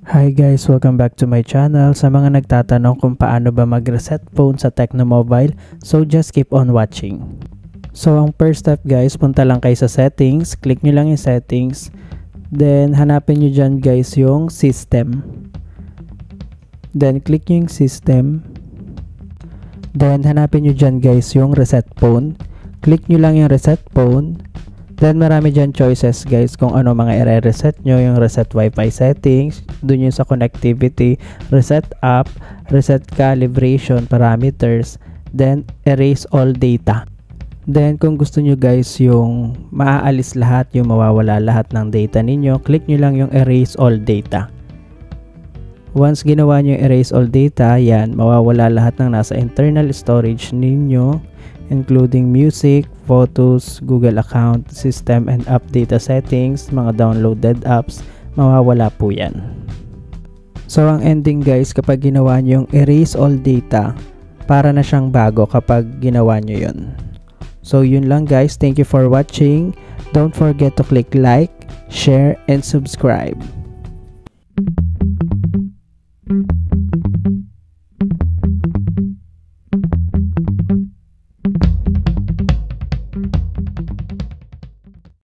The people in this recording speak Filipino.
Hi guys, welcome back to my channel. Sa mga nagtatanong kung paano ba mag-reset phone sa Tecno Mobile, so just keep on watching. So ang first step guys, punta lang kayo sa settings, click nyo lang yung settings, then hanapin nyo dyan guys yung system. Then click nyo yung system, then hanapin nyo dyan guys yung reset phone. Click nyo lang yung reset phone. Then marami dyan choices guys kung ano mga i-reset nyo, yung reset wifi settings, dun yung sa connectivity, reset app, reset calibration parameters, then erase all data. Then kung gusto nyo guys yung maaalis lahat, yung mawawala lahat ng data ninyo, click nyo lang yung erase all data. Once ginawa nyo yung erase all data, yan, mawawala lahat ng nasa internal storage ninyo, including music, photos, Google account, system and app data settings, mga downloaded apps, mawawala po yan. So ang ending guys, kapag ginawa nyo yung erase all data, para na siyang bago kapag ginawa nyo yun. So yun lang guys, thank you for watching. Don't forget to click like, share, and subscribe.